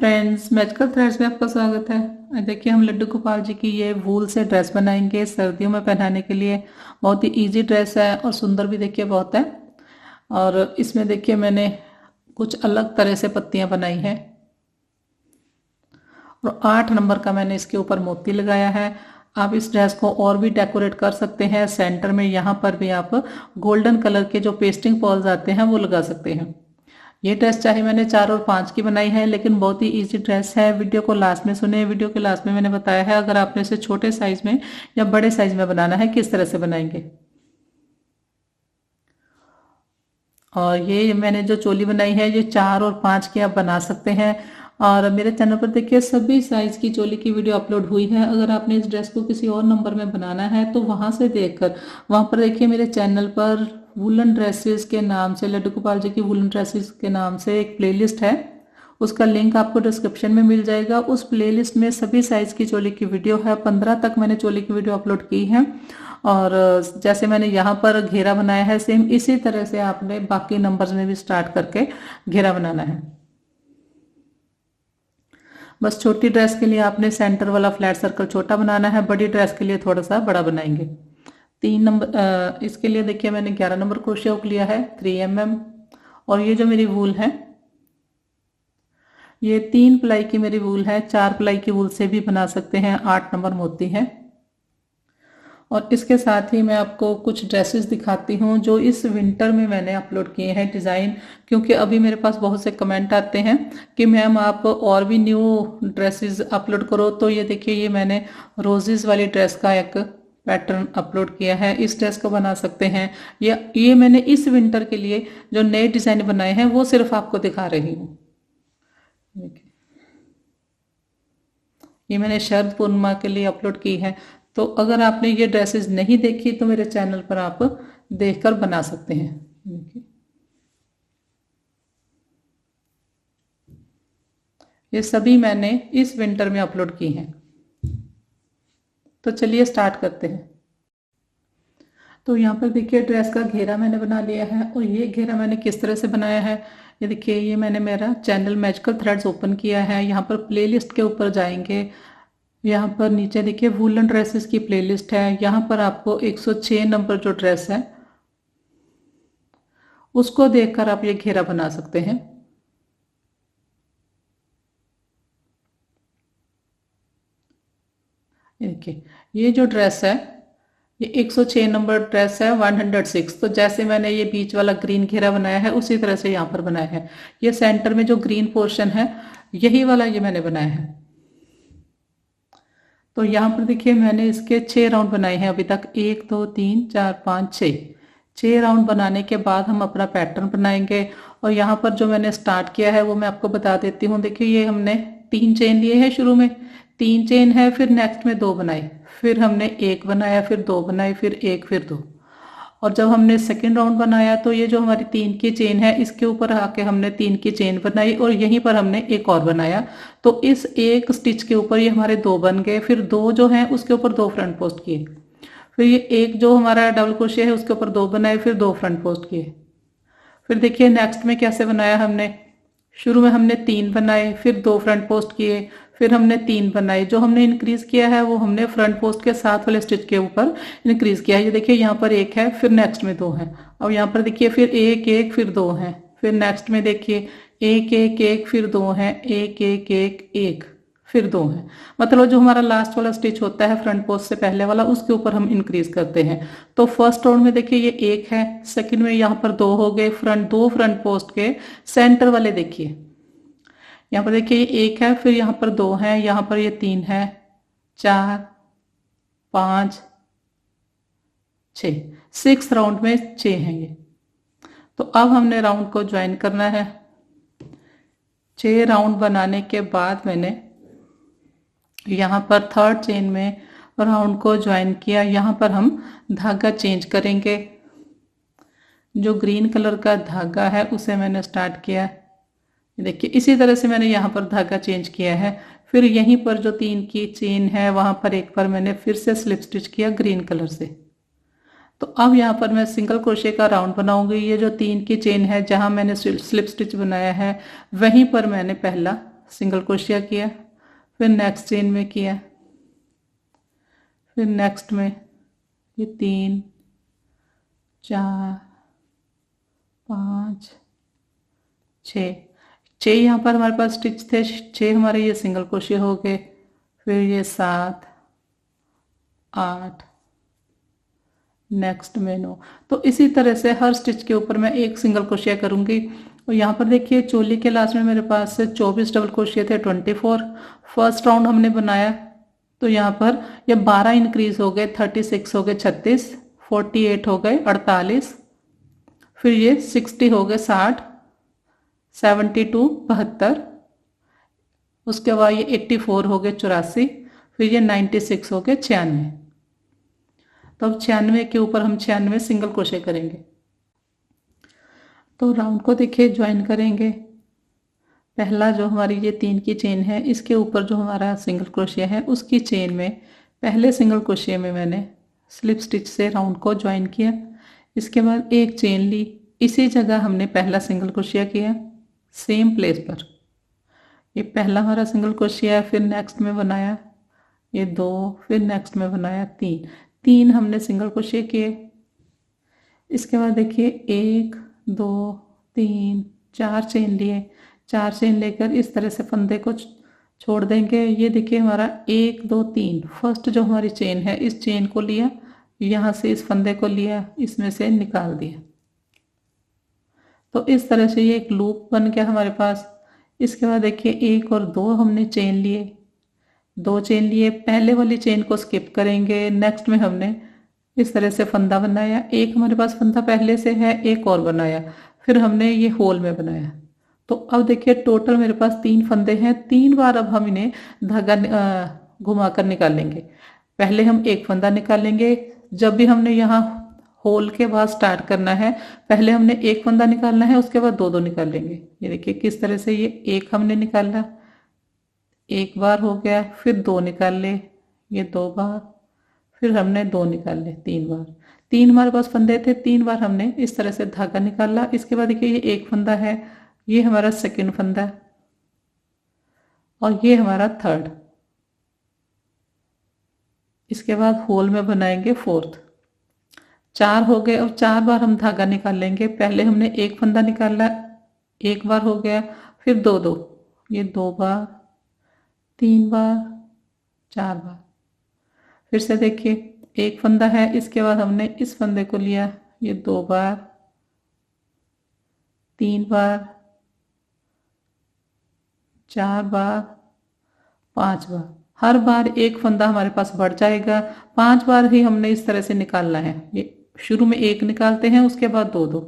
Friends, magical threads में आपका स्वागत है। देखिए हम लड्डू गोपाल जी की ये वूल से ड्रेस बनाएंगे सर्दियों में पहनाने के लिए। बहुत ही इजी ड्रेस है और सुंदर भी देखिए बहुत है। और इसमें देखिए मैंने कुछ अलग तरह से पत्तियां बनाई हैं और 8 नंबर का मैंने इसके ऊपर मोती लगाया है। आप इस ड्रेस को और भी डेकोरेट कर सकते हैं। सेंटर में यहाँ पर भी आप गोल्डन कलर के जो पेस्टिंग पॉल्स आते हैं वो लगा सकते हैं। ये ड्रेस चाहे मैंने 4 और 5 की बनाई है, लेकिन बहुत ही इजी ड्रेस है। वीडियो को लास्ट में सुने। वीडियो के लास्ट में मैंने बताया है अगर आपने इसे छोटे साइज में या बड़े साइज में बनाना है किस तरह से बनाएंगे। और ये मैंने जो चोली बनाई है ये 4 और 5 की आप बना सकते हैं। और मेरे चैनल पर देखिए सभी साइज की चोली की वीडियो अपलोड हुई है। अगर आपने इस ड्रेस को किसी और नंबर में बनाना है तो वहां से देखकर, वहां पर देखिए मेरे चैनल पर वुलन ड्रेसेस के नाम से, लड्डू गोपाल जी की वुलन ड्रेसेस के नाम से एक प्लेलिस्ट है। उसका लिंक आपको डिस्क्रिप्शन में मिल जाएगा। उस प्लेलिस्ट में सभी साइज की चोली की वीडियो है। 15 तक मैंने चोली की वीडियो अपलोड की है। और जैसे मैंने यहाँ पर घेरा बनाया है, सेम इसी तरह से आपने बाकी नंबर्स में भी स्टार्ट करके घेरा बनाना है। बस छोटी ड्रेस के लिए आपने सेंटर वाला फ्लैट सर्कल छोटा बनाना है, बड़ी ड्रेस के लिए थोड़ा सा बड़ा बनाएंगे। 3 नंबर इसके लिए देखिए मैंने 11 नंबर क्रोशिया हुक लिया है 3 mm। और ये जो मेरी वूल है ये 3 प्लाई की मेरी वूल है। 4 प्लाई की वूल से भी बना सकते हैं। 8 नंबर मोती है। और इसके साथ ही मैं आपको कुछ ड्रेसेस दिखाती हूँ जो इस विंटर में मैंने अपलोड किए हैं डिज़ाइन। क्योंकि अभी मेरे पास बहुत से कमेंट आते हैं कि मैम आप और भी न्यू ड्रेसेस अपलोड करो। तो ये देखिए ये मैंने रोजेस वाली ड्रेस का एक पैटर्न अपलोड किया है। इस ड्रेस को बना सकते हैं। ये मैंने इस विंटर के लिए जो नए डिज़ाइन बनाए हैं वो सिर्फ आपको दिखा रही हूँ। ये मैंने शरद पूर्णिमा के लिए अपलोड की है। तो अगर आपने ये ड्रेसेस नहीं देखी तो मेरे चैनल पर आप देखकर बना सकते हैं। ये सभी मैंने इस विंटर में अपलोड की हैं। तो चलिए स्टार्ट करते हैं। तो यहाँ पर देखिए ड्रेस का घेरा मैंने बना लिया है। और ये घेरा मैंने किस तरह से बनाया है, ये देखिए ये मैंने मेरा चैनल मैजिकल थ्रेड्स ओपन किया है। यहाँ पर प्लेलिस्ट के ऊपर जाएंगे। यहाँ पर नीचे देखिए वुलन ड्रेसेस की प्लेलिस्ट है। यहाँ पर आपको 106 नंबर जो ड्रेस है उसको देखकर आप ये घेरा बना सकते हैं। देखिए ये जो ड्रेस है ये 106 नंबर ड्रेस है 106। तो जैसे मैंने ये बीच वाला ग्रीन घेरा बनाया है उसी तरह से यहाँ पर बनाया है। ये सेंटर में जो ग्रीन पोर्शन है यही वाला ये मैंने बनाया है। तो यहाँ पर देखिए मैंने इसके 6 राउंड बनाए हैं अभी तक। 1 2 3 4 5 6 राउंड बनाने के बाद हम अपना पैटर्न बनाएंगे। और यहाँ पर जो मैंने स्टार्ट किया है वो मैं आपको बता देती हूँ। देखिए ये हमने 3 चेन लिए हैं। शुरू में 3 चेन है, फिर नेक्स्ट में 2 बनाए, फिर हमने 1 बनाया, फिर 2 बनाए, फिर 1, फिर 2। और जब हमने सेकेंड राउंड बनाया तो ये जो हमारी 3 की चेन है इसके ऊपर आके हमने 3 की चेन बनाई और यहीं पर हमने एक और बनाया। तो इस एक स्टिच के ऊपर ये हमारे 2 बन गए। फिर 2 जो हैं उसके ऊपर 2 फ्रंट पोस्ट किए। फिर ये एक जो हमारा डबल क्रोशिया है उसके ऊपर 2 बनाए, फिर 2 फ्रंट पोस्ट किए। फिर देखिए नेक्स्ट में कैसे बनाया हमने। शुरू में हमने 3 बनाए, फिर 2 फ्रंट पोस्ट किए, फिर हमने 3 बनाए। जो हमने इंक्रीज किया है वो हमने फ्रंट पोस्ट के साथ वाले स्टिच के ऊपर इंक्रीज किया है। ये देखिए यहाँ पर 1 है, फिर नेक्स्ट में 2 है। और यहाँ पर देखिए फिर 1 1 फिर 2 है, फिर नेक्स्ट में देखिए 1 1 1 फिर 2 है, 1 1 1 1 फिर 2 है। मतलब जो हमारा लास्ट वाला स्टिच होता है फ्रंट पोस्ट से पहले वाला उसके ऊपर हम इंक्रीज करते हैं। तो फर्स्ट राउंड में देखिए ये 1 है, सेकंड में यहाँ पर 2 हो गए। दो फ्रंट पोस्ट के सेंटर वाले देखिए यहाँ पर देखिए ये 1 है, फिर यहाँ पर 2 है, यहाँ पर ये 3 है, 4 5 6 6 राउंड में 6 हैं ये। तो अब हमने राउंड को ज्वाइन करना है। 6 राउंड बनाने के बाद मैंने यहाँ पर थर्ड चेन में राउंड को ज्वाइन किया। यहाँ पर हम धागा चेंज करेंगे। जो ग्रीन कलर का धागा है उसे मैंने स्टार्ट किया। देखिए इसी तरह से मैंने यहाँ पर धागा चेंज किया है। फिर यहीं पर जो 3 की चेन है वहाँ पर एक बार मैंने फिर से स्लिप स्टिच किया ग्रीन कलर से। तो अब यहाँ पर मैं सिंगल क्रोशे का राउंड बनाऊंगी। ये जो 3 की चेन है जहाँ मैंने स्लिप स्टिच बनाया है वहीं पर मैंने पहला सिंगल क्रोशिया किया, फिर नेक्स्ट चेन में किया, फिर नेक्स्ट में ये 3 4 5 6 6 यहाँ पर हमारे पास स्टिच थे, 6 हमारे ये सिंगल क्रोशिया हो गए, फिर ये 7 8 नेक्स्ट में 9। तो इसी तरह से हर स्टिच के ऊपर मैं एक सिंगल क्रोशिया करूंगी। और यहाँ पर देखिए चोली के लास्ट में मेरे पास 24 डबल क्रोशिया थे, 24। फर्स्ट राउंड हमने बनाया तो यहाँ पर ये 12 इंक्रीज हो गए, 36 हो गए, 36, 48 हो गए, 48, फिर ये 60 हो गए, 60, 72 72, उसके बाद ये 84 हो गए, 84, फिर ये 96 हो गए, 96। तो अब 96 के ऊपर हम 96 सिंगल क्रोशे करेंगे। तो राउंड को देखिए ज्वाइन करेंगे। पहला जो हमारी ये 3 की चेन है, इसके ऊपर जो हमारा सिंगल क्रोशिया है उसकी चेन में पहले सिंगल क्रोशिया में मैंने स्लिप स्टिच से राउंड को ज्वाइन किया। इसके बाद एक चेन ली, इसी जगह हमने पहला सिंगल क्रोशिया किया, सेम प्लेस पर। ये पहला हमारा सिंगल क्रोशिया, फिर नेक्स्ट में बनाया ये 2, फिर नेक्स्ट में बनाया 3, 3 हमने सिंगल क्रोशिया किए। इसके बाद देखिए 1 2 3 4 चेन लिए, 4 चेन लेकर इस तरह से फंदे को छोड़ देंगे। ये देखिए हमारा 1 2 3 फर्स्ट जो हमारी चेन है, इस चेन को लिया, यहाँ से इस फंदे को लिया, इसमें से निकाल दिया। तो इस तरह से ये एक लूप बन गया हमारे पास। इसके बाद देखिए 1 और 2 हमने चेन लिए, 2 चेन लिए, पहले वाली चेन को स्किप करेंगे, नेक्स्ट में हमने इस तरह से फंदा बनाया। एक हमारे पास फंदा पहले से है, एक और बनाया, फिर हमने ये होल में बनाया। तो अब देखिए टोटल मेरे पास 3 फंदे हैं, 3 बार अब हम इन्हें धागा घुमा कर निकालेंगे। पहले हम एक फंदा निकालेंगे, जब भी हमने यहाँ होल के बाद स्टार्ट करना है, पहले हमने एक फंदा निकालना है, उसके बाद 2 निकालेंगे। ये देखिए किस तरह से, ये एक हमने निकाला, एक बार हो गया, फिर 2 निकाल ले, ये 2 बार, फिर हमने 2 निकाल ले, 3 बार। 3 हमारे पास फंदे थे, 3 बार हमने इस तरह से धागा निकाला। इसके बाद देखिए ये एक फंदा है, ये हमारा सेकंड फंदा और ये हमारा थर्ड। इसके बाद होल में बनाएंगे फोर्थ। 4 हो गए, और 4 बार हम धागा निकालेंगे। पहले हमने एक फंदा निकाला, एक बार हो गया, फिर 2 ये 2 बार, 3 बार, 4 बार। फिर से देखिए एक फंदा है, इसके बाद हमने इस फंदे को लिया, ये 2 बार, 3 बार, 4 बार, 5 बार। हर बार एक फंदा हमारे पास बढ़ जाएगा। 5 बार ही हमने इस तरह से निकालना है। ये शुरू में एक निकालते हैं, उसके बाद 2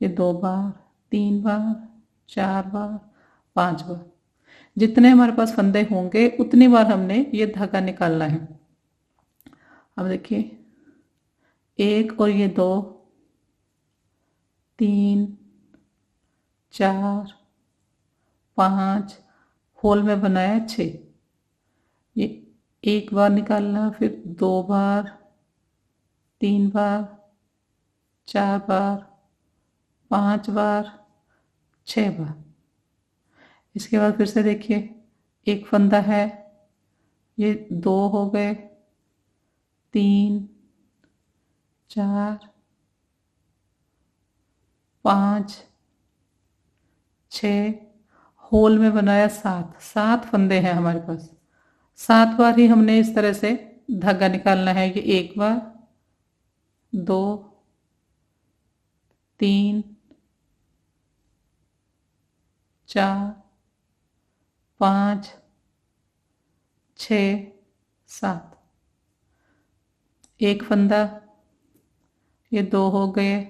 ये 2 बार, 3 बार, 4 बार, 5 बार। जितने हमारे पास फंदे होंगे उतनी बार हमने ये धागा निकालना है। अब देखिए 1 और ये 2 3 4 5, होल में बनाया 6। ये एक बार निकालना, फिर 2 बार, 3 बार, 4 बार, 5 बार, 6 बार। इसके बाद फिर से देखिए एक फंदा है, ये 2 हो गए, 3 4 5 6, होल में बनाया 7 फंदे हैं हमारे पास। 7 बार ही हमने इस तरह से धागा निकालना है। ये 1 बार, 2 3 4 5 6 7, एक फंदा, ये 2 हो गए,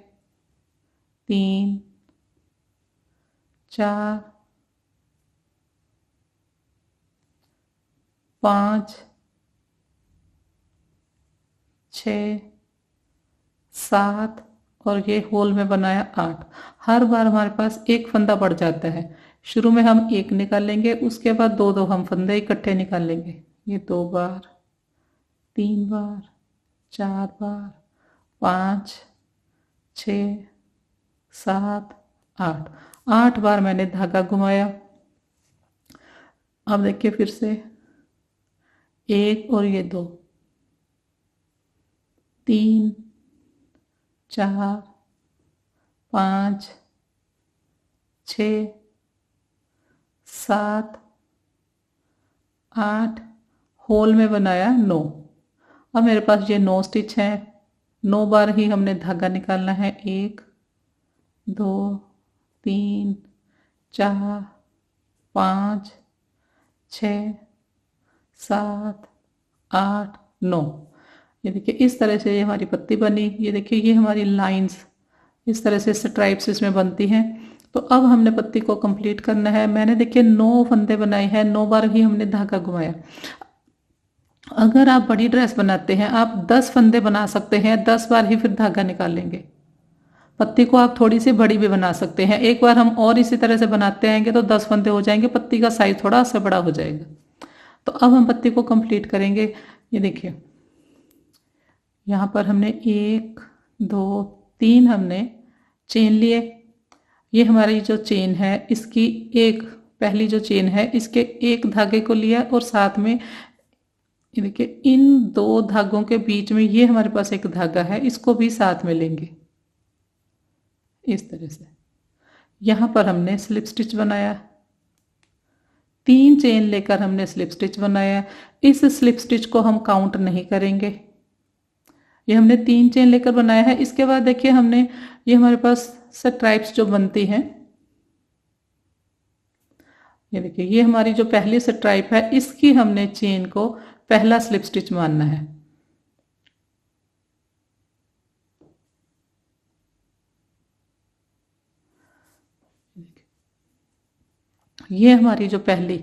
3 4 5 6 7, और ये होल में बनाया 8। हर बार हमारे पास एक फंदा बढ़ जाता है। शुरू में हम एक निकालेंगे, उसके बाद 2 हम फंदे इकट्ठे निकालेंगे। ये 2 बार, 3 बार, 4 बार, 5 6 7 8, 8 बार मैंने धागा घुमाया। अब देखिए फिर से एक और ये दो, तीन, चार, पाँच, छ, सात, आठ, होल में बनाया 9। अब मेरे पास ये 9 स्टिच है, 9 बार ही हमने धागा निकालना है। 1 2 3 4 5 6 7 8 9। ये देखिए इस तरह से ये हमारी पत्ती बनी। ये देखिए ये हमारी लाइंस इस तरह से स्ट्राइप्स इसमें बनती हैं। तो अब हमने पत्ती को कंप्लीट करना है। मैंने देखिए 9 फंदे बनाए हैं, 9 बार ही हमने धागा घुमाया। अगर आप बड़ी ड्रेस बनाते हैं आप 10 फंदे बना सकते हैं, 10 बार ही फिर धागा निकालेंगे। पत्ती को आप थोड़ी सी बड़ी भी बना सकते हैं। एक बार हम और इसी तरह से बनाते आएंगे तो 10 फंदे हो जाएंगे, पत्ती का साइज थोड़ा सा बड़ा हो जाएगा। तो अब हम पत्ती को कंप्लीट करेंगे। ये देखिए यहाँ पर हमने 1 2 3 हमने चेन लिए। ये हमारी जो चेन है इसकी एक पहली जो चेन है इसके एक धागे को लिया और साथ में ये देखिए इन दो धागों के बीच में ये हमारे पास एक धागा है, इसको भी साथ में लेंगे इस तरह से। यहाँ पर हमने स्लिप स्टिच बनाया, 3 चेन लेकर हमने स्लिप स्टिच बनाया। इस स्लिप स्टिच को हम काउंट नहीं करेंगे, ये हमने 3 चेन लेकर बनाया है। इसके बाद देखिए हमने ये हमारे पास स्ट्राइप्स जो बनती हैं, ये देखिए ये हमारी जो पहली स्ट्राइप है इसकी हमने चेन को पहला स्लिप स्टिच मानना है। ये हमारी जो पहली,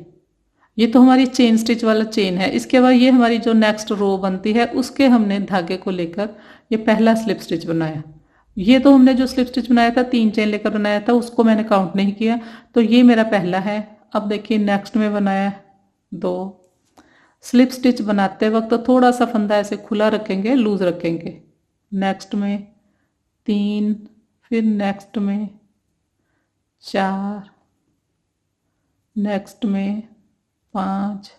ये तो हमारी चेन स्टिच वाला चेन है। इसके बाद ये हमारी जो नेक्स्ट रो बनती है उसके हमने धागे को लेकर ये पहला स्लिप स्टिच बनाया। ये तो हमने जो स्लिप स्टिच बनाया था 3 चेन लेकर बनाया था, उसको मैंने काउंट नहीं किया, तो ये मेरा पहला है। अब देखिए नेक्स्ट में बनाया 2 स्लिप स्टिच। बनाते वक्त तो थोड़ा सा फंदा ऐसे खुला रखेंगे, लूज रखेंगे। नेक्स्ट में 3, फिर नेक्स्ट में 4, नेक्स्ट में 5,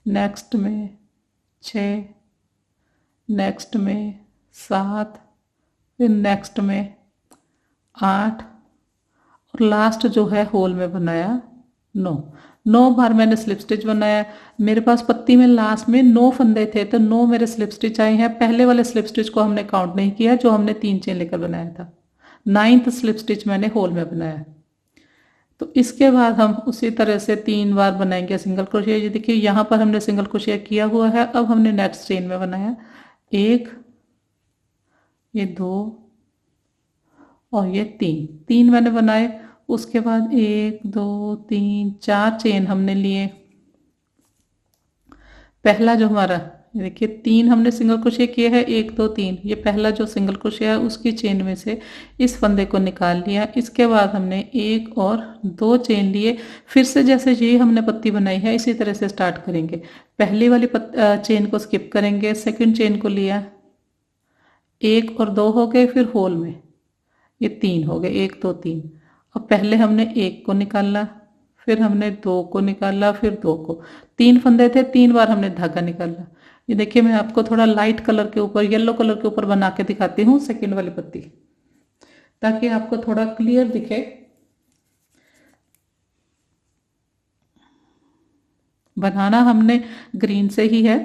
नेक्स्ट में 6, नेक्स्ट में 7, फिर नेक्स्ट में 8 और लास्ट जो है होल में बनाया 9 बार मैंने स्लिप स्टिच बनाया। मेरे पास पत्ती में लास्ट में 9 फंदे थे तो 9 मेरे स्लिप स्टिच आए हैं। पहले वाले स्लिप स्टिच को हमने काउंट नहीं किया जो हमने 3 चेन लेकर बनाया था। 9th स्लिप स्टिच मैंने होल में बनाया। तो इसके बाद हम उसी तरह से 3 बार बनाएंगे सिंगल क्रोशिया। ये देखिए यहाँ पर हमने सिंगल क्रोशिया किया हुआ है। अब हमने नेक्स्ट चेन में बनाया 1, ये 2 और ये 3 मैंने बनाए। उसके बाद 1 2 3 4 चेन हमने लिए। पहला जो हमारा ये देखिए 3 हमने सिंगल क्रोशिया किए हैं, 1 2 3। ये पहला जो सिंगल क्रोशिया है उसकी चेन में से इस फंदे को निकाल लिया। इसके बाद हमने 1 और 2 चेन लिए। फिर से जैसे ये हमने पत्ती बनाई है इसी तरह से स्टार्ट करेंगे। पहली वाली चेन को स्किप करेंगे, सेकंड चेन को लिया, 1 और 2 हो गए, फिर होल में ये 3 हो गए, 1 2 3। अब पहले हमने 1 को निकाला, फिर हमने 2 को निकाला, फिर 2 को। 3 फंदे थे, 3 बार हमने धागा निकाला। ये देखिए मैं आपको थोड़ा लाइट कलर के ऊपर, येलो कलर के ऊपर बना के दिखाती हूँ सेकेंड वाली पत्ती, ताकि आपको थोड़ा क्लियर दिखे। बनाना हमने ग्रीन से ही है।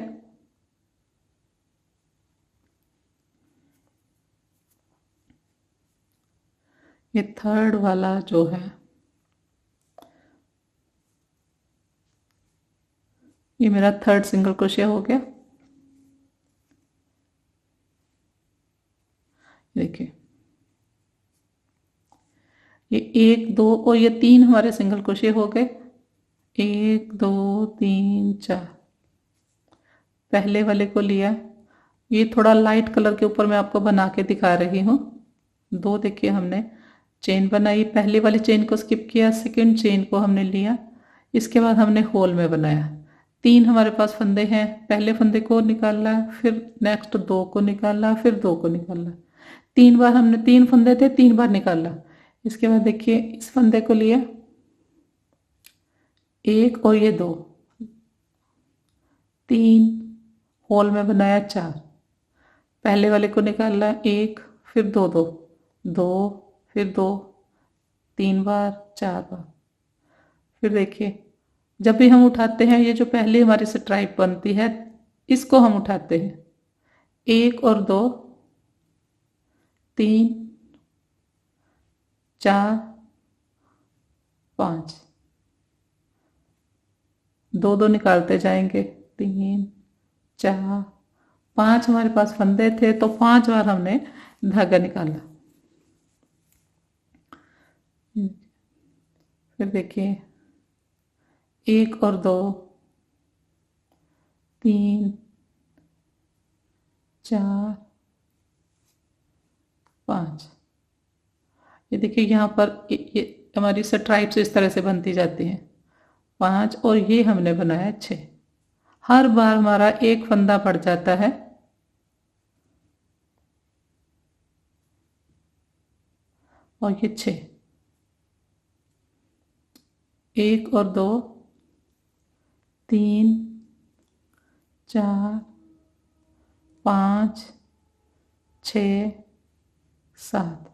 ये थर्ड वाला जो है ये मेरा थर्ड सिंगल क्रोशिया हो गया। देखिए ये 1 2 और ये 3 हमारे सिंगल क्रोशिया हो गए। 1 2 3 4 पहले वाले को लिया। ये थोड़ा लाइट कलर के ऊपर मैं आपको बना के दिखा रही हूँ। 2 देखिए हमने चेन बनाई, पहली वाली चेन को स्किप किया, सेकंड चेन को हमने लिया। इसके बाद हमने होल में बनाया। 3 हमारे पास फंदे हैं, पहले फंदे को निकाला, फिर नेक्स्ट 2 को निकाला, फिर 2 को निकाला। 3 बार हमने 3 फंदे थे, 3 बार निकाला। इसके बाद देखिए इस फंदे को लिया, एक और ये दो, तीन, होल में बनाया चार, पहले वाले को निकालना एक, फिर दो दो, दो, फिर दो, तीन बार, चार बार। फिर देखिए जब भी हम उठाते हैं, ये जो पहले हमारी स्ट्राइप बनती है इसको हम उठाते हैं, एक और दो, तीन, चार, पांच, दो दो निकालते जाएंगे, तीन, चार, पांच हमारे पास फंदे थे तो पांच बार हमने धागा निकाला। फिर देखिए एक और दो, तीन, चार, पांच। ये देखिए यहाँ पर ये हमारी स्ट्राइप्स इस तरह से बनती जाती हैं, पांच, और ये हमने बनाया छः। हर बार हमारा एक फंदा पड़ जाता है, और ये छः, एक और दो, तीन, चार, पाँच, छः, सात,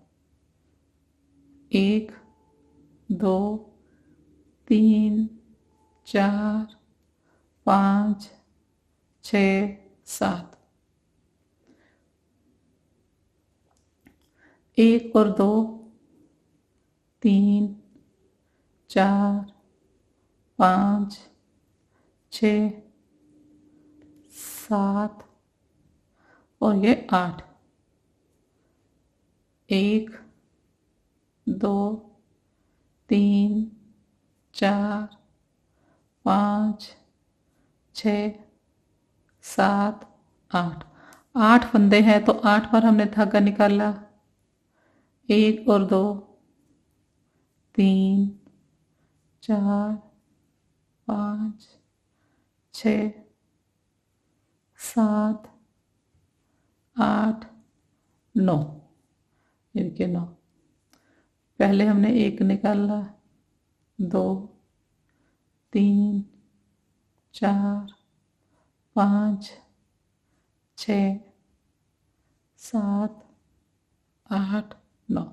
एक, दो, तीन, चार, पाँच, छः, सात, एक और दो, तीन, चार, पाँच, छः, सात, और ये आठ, एक, दो, तीन, चार, पाँच, छः, सात, आठ। आठ फंदे हैं तो आठ बार हमने धागा निकाला, एक और दो, तीन, चार, पाँच, छः, सात, आठ, नौ। ये देखिए नौ, पहले हमने एक निकाला, दो, तीन, चार, पाँच, छः, सात, आठ, नौ।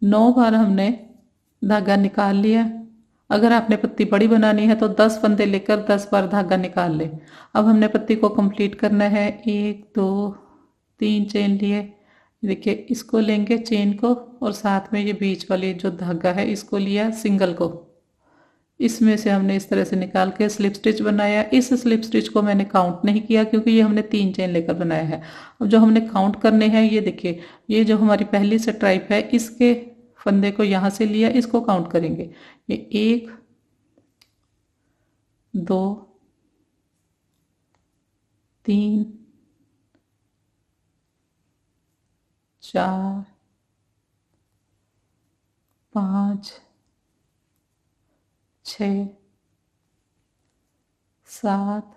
9 बार हमने धागा निकाल लिया। अगर आपने पत्ती बड़ी बनानी है तो 10 फंदे लेकर 10 बार धागा निकाल ले। अब हमने पत्ती को कंप्लीट करना है। 1 2 3 चेन लिए, देखिए इसको लेंगे चेन को, और साथ में ये बीच वाली जो धागा है इसको लिया सिंगल को, इसमें से हमने इस तरह से निकाल के स्लिप स्टिच बनाया। इस स्लिप स्टिच को मैंने काउंट नहीं किया क्योंकि ये हमने 3 चेन लेकर बनाया है। अब जो हमने काउंट करने हैं, ये देखिए ये जो हमारी पहली स्ट्राइप है इसके फंदे को यहाँ से लिया, इसको काउंट करेंगे। ये 1 2 3 4 5 6 7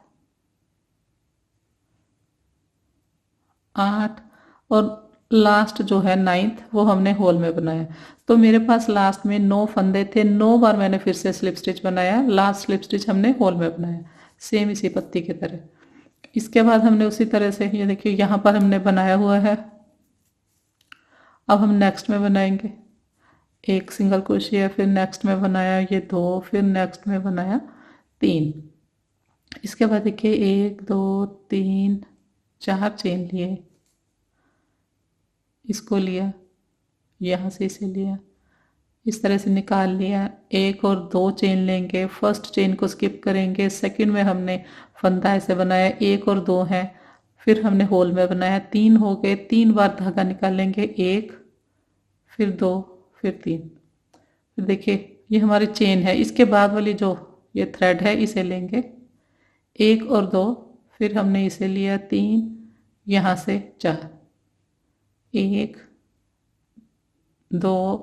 8 और लास्ट जो है 9th वो हमने होल में बनाया। तो मेरे पास लास्ट में 9 फंदे थे, 9 बार मैंने फिर से स्लिप स्टिच बनाया। लास्ट स्लिप स्टिच हमने होल में बनाया, सेम इसी पत्ती की तरह। इसके बाद हमने उसी तरह से, ये देखिए यहाँ पर हमने बनाया हुआ है। अब हम नेक्स्ट में बनाएंगे, एक सिंगल क्रोशिया, फिर नेक्स्ट में बनाया ये 2, फिर नेक्स्ट में बनाया 3। इसके बाद देखिए 1 2 3 4 चेन लिए, इसको लिया, यहाँ से इसे लिया, इस तरह से निकाल लिया। 1 और 2 चेन लेंगे, फर्स्ट चेन को स्किप करेंगे, सेकंड में हमने फंदा ऐसे बनाया, 1 और 2 हैं, फिर हमने होल में बनाया, 3 हो गए। 3 बार धागा निकालेंगे, 1 फिर 2 फिर 3। फिर देखिए ये हमारी चेन है, इसके बाद वाली जो ये थ्रेड है इसे लेंगे, 1 और 2, फिर हमने इसे लिया 3, यहाँ से 4, 1 2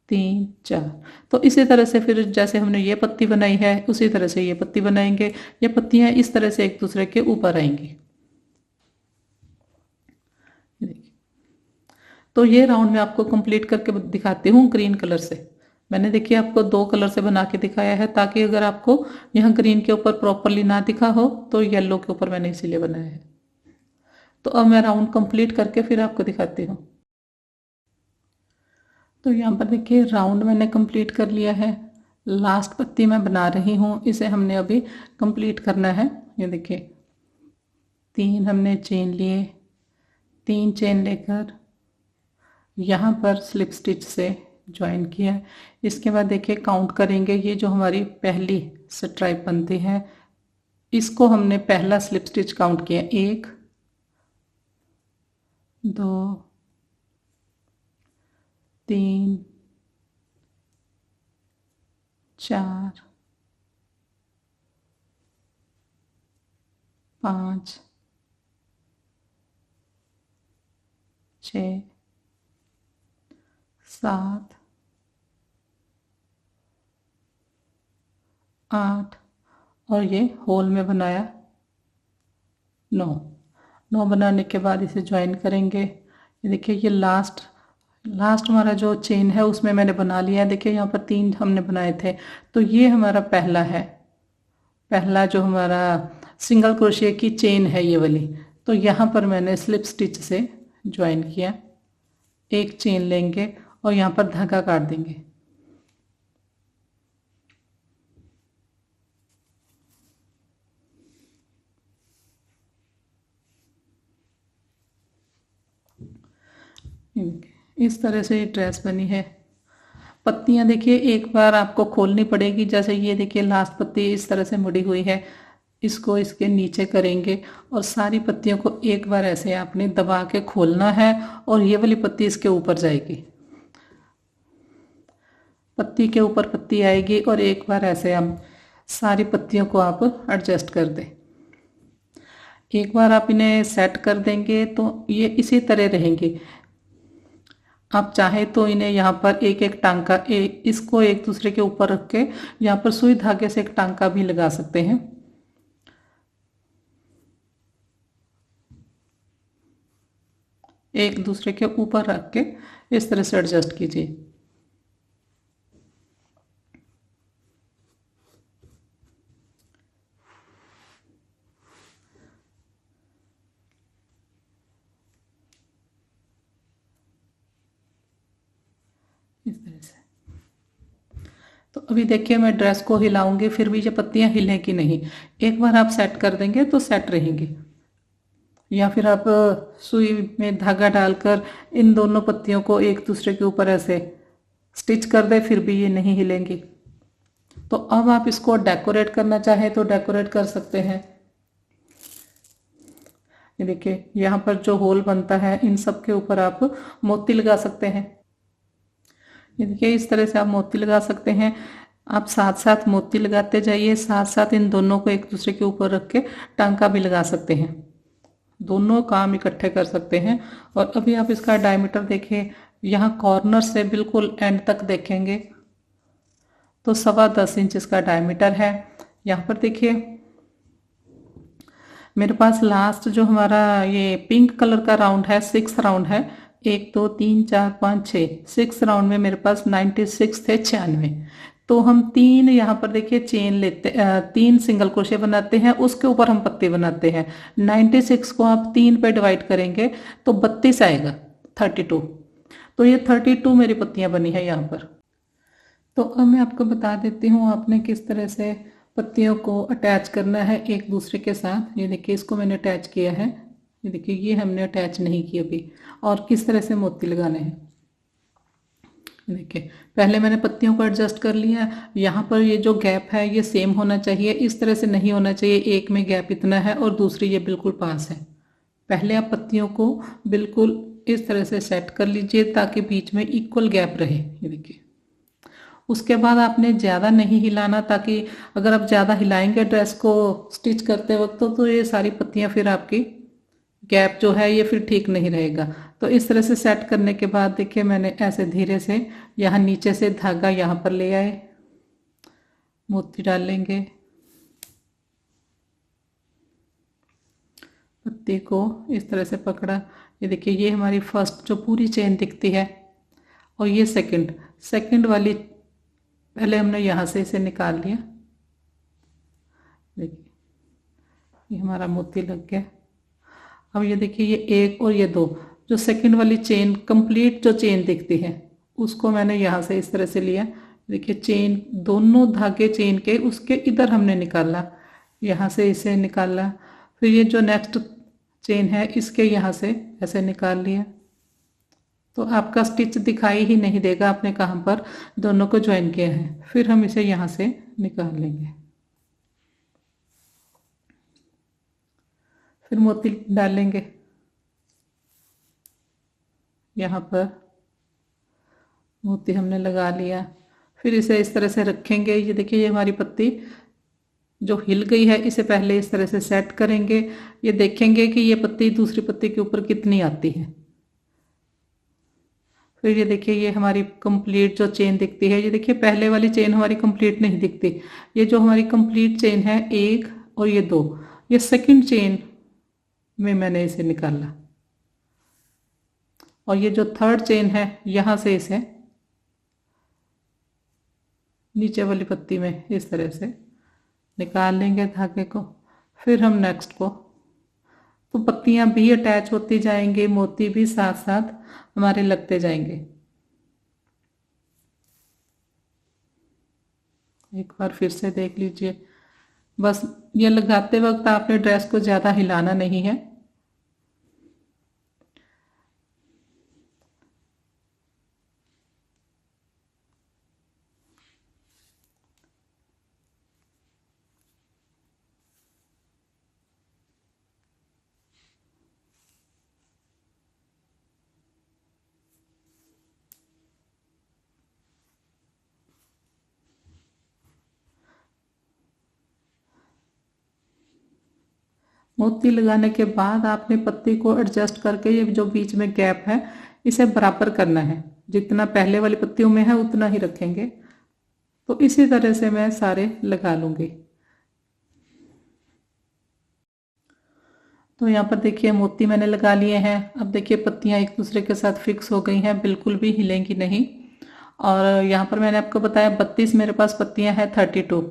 3 4। तो इसी तरह से फिर जैसे हमने ये पत्ती बनाई है उसी तरह से ये पत्ती बनाएंगे। ये पत्तियां इस तरह से एक दूसरे के ऊपर आएंगी। तो ये राउंड मैं आपको कंप्लीट करके दिखाती हूँ ग्रीन कलर से। मैंने देखिए आपको 2 कलर से बना के दिखाया है, ताकि अगर आपको यहाँ ग्रीन के ऊपर प्रॉपरली ना दिखा हो तो येलो के ऊपर मैंने इसीलिए बनाया है। तो अब मैं राउंड कंप्लीट करके फिर आपको दिखाती हूँ। तो यहाँ पर देखिए राउंड मैंने कंप्लीट कर लिया है। लास्ट पत्ती मैं बना रही हूँ, इसे हमने अभी कंप्लीट करना है। ये देखिए 3 हमने चेन लिए, 3 चेन लेकर यहाँ पर स्लिप स्टिच से ज्वाइन किया। इसके बाद देखिए काउंट करेंगे, ये जो हमारी पहली स्ट्राइप बनती है इसको हमने पहला स्लिप स्टिच काउंट किया, 1 2 3 4 5 6 7 8 और ये होल में बनाया 9 बनाने के बाद इसे ज्वाइन करेंगे। ये देखिए ये लास्ट हमारा जो चेन है उसमें मैंने बना लिया है। देखिए यहाँ पर 3 हमने बनाए थे, तो ये हमारा पहला है, पहला जो हमारा सिंगल क्रोशिया की चेन है ये वाली। तो यहाँ पर मैंने स्लिप स्टिच से ज्वाइन किया, एक चेन लेंगे और यहाँ पर धागा काट देंगे। इस तरह से ये ड्रेस बनी है। पत्तियां देखिए एक बार आपको खोलनी पड़ेगी, जैसे ये देखिए लास्ट पत्ती इस तरह से मुड़ी हुई है, इसको इसके नीचे करेंगे और सारी पत्तियों को एक बार ऐसे आपने दबा के खोलना है और ये वाली पत्ती इसके ऊपर जाएगी, पत्ती के ऊपर पत्ती आएगी और एक बार ऐसे हम सारी पत्तियों को आप एडजस्ट कर दें। एक बार आप इन्हें सेट कर देंगे तो ये इसी तरह रहेंगे। आप चाहे तो इन्हें यहाँ पर एक एक टांका इसको एक दूसरे के ऊपर रख के यहाँ पर सुई धागे से एक टांका भी लगा सकते हैं। एक दूसरे के ऊपर रख के इस तरह से एडजस्ट कीजिए। इस तरह से। तो अभी देखिए मैं ड्रेस को हिलाऊंगी, फिर भी ये पत्तियां हिलें कि नहीं। एक बार आप सेट कर देंगे तो सेट रहेंगी, या फिर आप सुई में धागा डालकर इन दोनों पत्तियों को एक दूसरे के ऊपर ऐसे स्टिच कर दे, फिर भी ये नहीं हिलेंगी। तो अब आप इसको डेकोरेट करना चाहें तो डेकोरेट कर सकते हैं। ये देखिए यहाँ पर जो होल बनता है इन सब के ऊपर आप मोती लगा सकते हैं। ये देखिए इस तरह से आप मोती लगा सकते हैं। आप साथ साथ मोती लगाते जाइए, साथ साथ इन दोनों को एक दूसरे के ऊपर रख के टांका भी लगा सकते हैं, दोनों काम इकट्ठे कर सकते हैं। और अभी आप इसका डायमीटर देखिए, यहाँ कॉर्नर से बिल्कुल एंड तक देखेंगे तो 10.25 इंच इसका डायमीटर है। यहाँ पर देखिए मेरे पास लास्ट जो हमारा ये पिंक कलर का राउंड है 6 राउंड है, 1 2 3 4 5 6 राउंड में मेरे पास 96 थे, 96। तो हम 3 यहाँ पर देखिए चेन लेते 3 सिंगल क्रोशिया बनाते हैं, उसके ऊपर हम पत्ती बनाते हैं। 96 को आप 3 पे डिवाइड करेंगे तो 32 आएगा, 32। तो ये 32 मेरी पत्तियां बनी है यहाँ पर। तो अब मैं आपको बता देती हूँ आपने किस तरह से पत्तियों को अटैच करना है एक दूसरे के साथ। ये देखिए इसको मैंने अटैच किया है, ये देखिए ये हमने अटैच नहीं किया अभी। और किस तरह से मोती लगाने हैं, देखिए पहले मैंने पत्तियों को एडजस्ट कर लिया। यहाँ पर ये जो गैप है ये सेम होना चाहिए, इस तरह से नहीं होना चाहिए एक में गैप इतना है और दूसरी ये बिल्कुल पास है। पहले आप पत्तियों को बिल्कुल इस तरह से सेट कर लीजिए ताकि बीच में इक्वल गैप रहे। ये देखिए उसके बाद आपने ज़्यादा नहीं हिलाना, ताकि अगर आप ज़्यादा हिलाएंगे ड्रेस को स्टिच करते वक्त तो ये सारी पत्तियां फिर आपकी गैप जो है ये फिर ठीक नहीं रहेगा। तो इस तरह से सेट करने के बाद देखिए मैंने ऐसे धीरे से यहाँ नीचे से धागा यहाँ पर ले आए, मोती डालेंगे, पत्ती को इस तरह से पकड़ा। ये देखिए ये हमारी फर्स्ट जो पूरी चेन दिखती है और ये सेकंड वाली पहले हमने यहाँ से इसे निकाल लिया, देखिए ये हमारा मोती लग गया। अब ये देखिए ये एक और ये दो, जो सेकंड वाली चेन कंप्लीट जो चेन दिखती है उसको मैंने यहाँ से इस तरह से लिया। देखिए चेन, दोनों धागे चेन के उसके इधर हमने निकाला, यहाँ से इसे निकाला, फिर ये जो नेक्स्ट चेन है इसके यहाँ से ऐसे निकाल लिया। तो आपका स्टिच दिखाई ही नहीं देगा आपने कहाँ पर दोनों को ज्वाइन किया है। फिर हम इसे यहाँ से निकाल लेंगे, फिर मोती डालेंगे यहाँ पर, मोती हमने लगा लिया। फिर इसे इस तरह से रखेंगे। ये देखिए ये हमारी पत्ती जो हिल गई है इसे पहले इस तरह से सेट करेंगे। ये देखेंगे कि ये पत्ती दूसरी पत्ती के ऊपर कितनी आती है। फिर ये देखिए ये हमारी कंप्लीट जो चेन दिखती है, ये देखिए पहले वाली चेन हमारी कंप्लीट नहीं दिखती। ये जो हमारी कंप्लीट चेन है एक और ये दो, ये सेकंड चेन में मैंने इसे निकाला, और ये जो थर्ड चेन है यहाँ से इसे नीचे वाली पत्ती में इस तरह से निकाल लेंगे धागे को। फिर हम नेक्स्ट को, तो पत्तियां भी अटैच होती जाएंगी, मोती भी साथ साथ हमारे लगते जाएंगे। एक बार फिर से देख लीजिए, बस ये लगाते वक्त आपने ड्रेस को ज़्यादा हिलाना नहीं है। मोती लगाने के बाद आपने पत्ती को एडजस्ट करके ये जो बीच में गैप है इसे बराबर करना है, जितना पहले वाली पत्तियों में है उतना ही रखेंगे। तो इसी तरह से मैं सारे लगा लूंगी। तो यहाँ पर देखिए मोती मैंने लगा लिए हैं। अब देखिए पत्तियाँ एक दूसरे के साथ फिक्स हो गई हैं, बिल्कुल भी हिलेंगी नहीं। और यहाँ पर मैंने आपको बताया 32 मेरे पास पत्तियाँ हैं 32।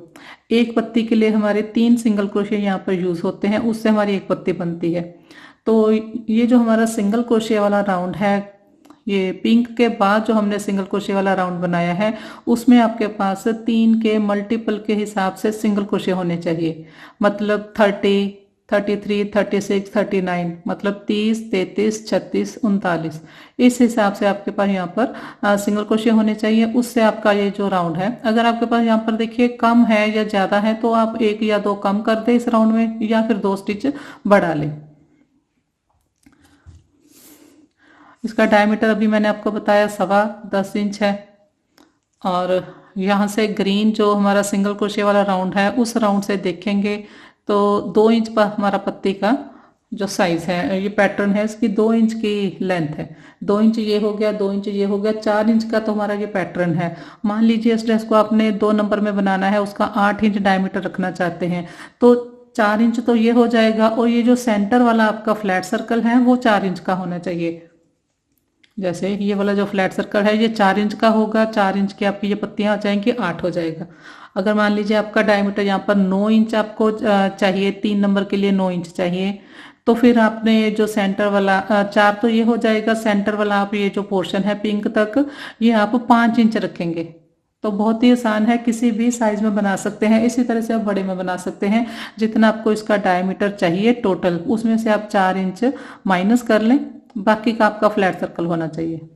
एक पत्ती के लिए हमारे 3 सिंगल क्रोशिया यहाँ पर यूज़ होते हैं, उससे हमारी एक पत्ती बनती है। तो ये जो हमारा सिंगल क्रोशिया वाला राउंड है, ये पिंक के बाद जो हमने सिंगल क्रोशिया वाला राउंड बनाया है उसमें आपके पास 3 के मल्टीपल के हिसाब से सिंगल क्रोशिया होने चाहिए। मतलब 30, 33, 36, 39, मतलब 30, 33, 36, 39, इस हिसाब से आपके पास यहाँ पर सिंगल क्रोशिया होने चाहिए। उससे आपका ये जो राउंड है, अगर आपके पास यहाँ पर देखिए कम है या ज़्यादा है तो आप 1 या 2 कम कर दें इस राउंड में, या फिर 2 स्टिच बढ़ा लें। इसका डायमीटर अभी मैंने आपको बताया 10.25 इंच है। और यहाँ से ग्रीन जो हमारा सिंगल क्रोशिया वाला राउंड है उस राउंड से देखेंगे तो 2 इंच पर हमारा पत्ती का जो साइज है, ये पैटर्न है इसकी 2 इंच की लेंथ है। 2 इंच ये हो गया, 2 इंच ये हो गया, 4 इंच का तो हमारा ये पैटर्न है। मान लीजिए इस ड्रेस को आपने 2 नंबर में बनाना है, उसका 8 इंच डायमीटर रखना चाहते हैं तो 4 इंच तो ये हो जाएगा, और ये जो सेंटर वाला आपका फ्लैट सर्कल है वो 4 इंच का होना चाहिए। जैसे ये वाला जो फ्लैट सर्कल है ये 4 इंच का होगा, 4 इंच की आपकी ये पत्तियां आ जाएंगी, 8 हो जाएगा। अगर मान लीजिए आपका डायमीटर यहाँ पर 9 इंच आपको चाहिए, 3 नंबर के लिए 9 इंच चाहिए, तो फिर आपने जो सेंटर वाला 4 तो ये हो जाएगा, सेंटर वाला आप ये जो पोर्शन है पिंक तक ये आप 5 इंच रखेंगे। तो बहुत ही आसान है, किसी भी साइज में बना सकते हैं। इसी तरह से आप बड़े में बना सकते हैं, जितना आपको इसका डायमीटर चाहिए टोटल उसमें से आप 4 इंच माइनस कर लें, बाकी का आपका फ्लैट सर्कल होना चाहिए।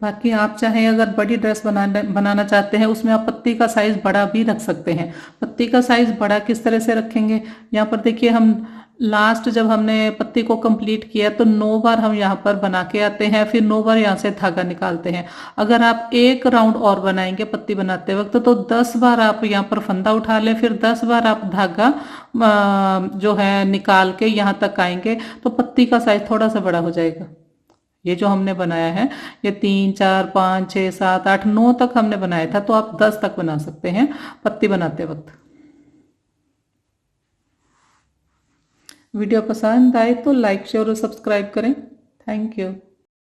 बाकी आप चाहे अगर बड़ी ड्रेस बनाना चाहते हैं उसमें आप पत्ती का साइज बड़ा भी रख सकते हैं। पत्ती का साइज बड़ा किस तरह से रखेंगे, यहाँ पर देखिए हम लास्ट जब हमने पत्ती को कंप्लीट किया तो 9 बार हम यहाँ पर बना के आते हैं, फिर 9 बार यहाँ से धागा निकालते हैं। अगर आप एक राउंड और बनाएंगे पत्ती बनाते वक्त तो 10 बार आप यहाँ पर फंदा उठा लें, फिर 10 बार आप धागा जो है निकाल के यहाँ तक आएंगे तो पत्ती का साइज थोड़ा सा बड़ा हो जाएगा। ये जो हमने बनाया है ये 3, 4, 5, 6, 7, 8, 9 तक हमने बनाया था, तो आप 10 तक बना सकते हैं पत्ती बनाते वक्त। वीडियो पसंद आए तो लाइक शेयर और सब्सक्राइब करें। Thank you.